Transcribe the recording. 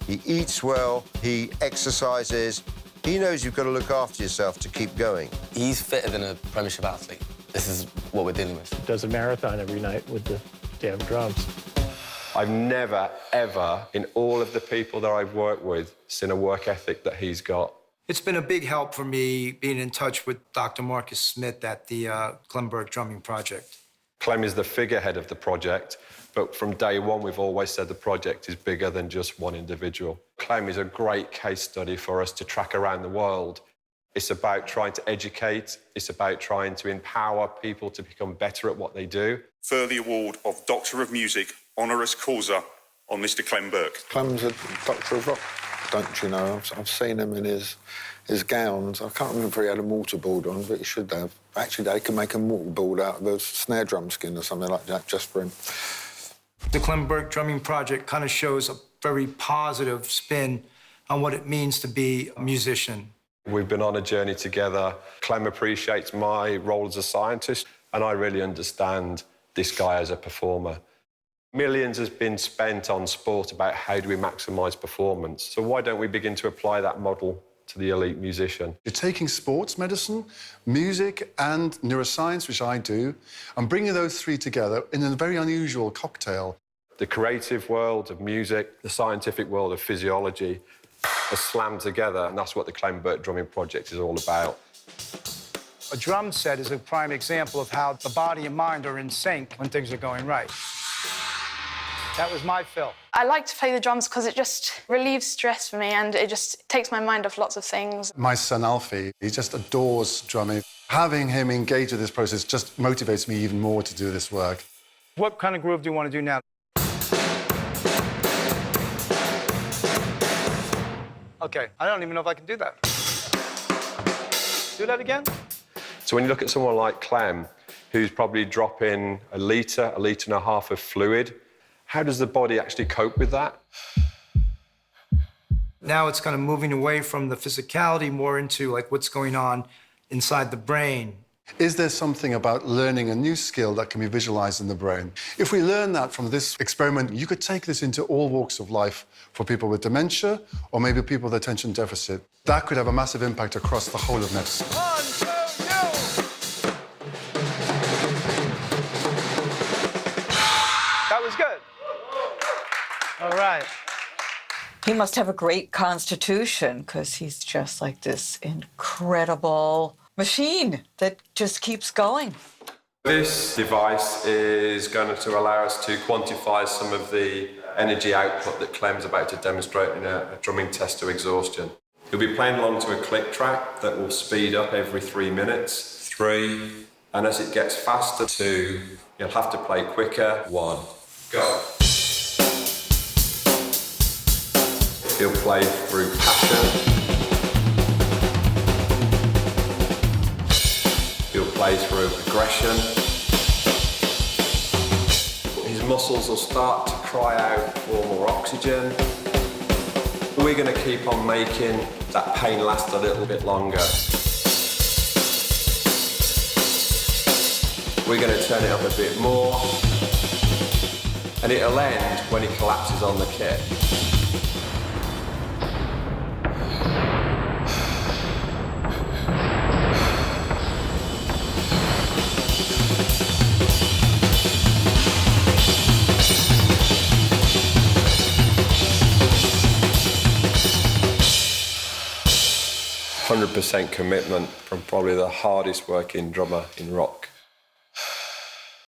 He eats well, he exercises. He knows you've got to look after yourself to keep going. He's fitter than a Premiership athlete. This is what we're dealing with. Does a marathon every night with the damn drums. I've never, ever, in all of the people that I've worked with, seen a work ethic that he's got. It's been a big help for me being in touch with Dr. Marcus Smith at the Klemberg Drumming Project. Clem is the figurehead of the project, but from day one, we've always said the project is bigger than just one individual. Clem is a great case study for us to track around the world. It's about trying to educate. It's about trying to empower people to become better at what they do. For the award of Doctor of Music honoris causa on Mr. Clem Burke. Clem's a Doctor of Rock, don't you know? I've seen him in his gowns. I can't remember if he had a mortarboard on, but he should have. Actually, they can make a mortarboard out of a snare drum skin or something like that just for him. The Klemberg Drumming Project kind of shows a very positive spin on what it means to be a musician. We've been on a journey together. Clem appreciates my role as a scientist, and I really understand this guy as a performer. Millions has been spent on sport about how do we maximise performance. So why don't we begin to apply that model to the elite musician? You're taking sports medicine, music and neuroscience, which I do, and bringing those three together in a very unusual cocktail. The creative world of music, the scientific world of physiology are slammed together, and that's what the Klemberg Drumming Project is all about. A drum set is a prime example of how the body and mind are in sync when things are going right. That was my fill. I like to play the drums because it just relieves stress for me and it just takes my mind off lots of things. My son Alfie, he just adores drumming. Having him engage with this process just motivates me even more to do this work. What kind of groove do you want to do now? Okay, I don't even know if I can do that. Do that again? So when you look at someone like Clem, who's probably dropping a litre and a half of fluid, how does the body actually cope with that? Now it's kind of moving away from the physicality more into like what's going on inside the brain. Is there something about learning a new skill that can be visualized in the brain? If we learn that from this experiment, you could take this into all walks of life for people with dementia or maybe people with attention deficit. That could have a massive impact across the whole of medicine. 1, 2, you! That was good. All right. He must have a great constitution because he's just like this incredible machine that just keeps going. This device is going to allow us to quantify some of the energy output that Clem's about to demonstrate in a drumming test to exhaustion. He'll be playing along to a click track that will speed up every 3 minutes. 3. And as it gets faster, 2. You'll have to play quicker. 1. Go. He'll play through passion. He'll play through aggression. His muscles will start to cry out for more oxygen. We're going to keep on making that pain last a little bit longer. We're going to turn it up a bit more. And it'll end when he collapses on the kit. 100% commitment from probably the hardest working drummer in rock.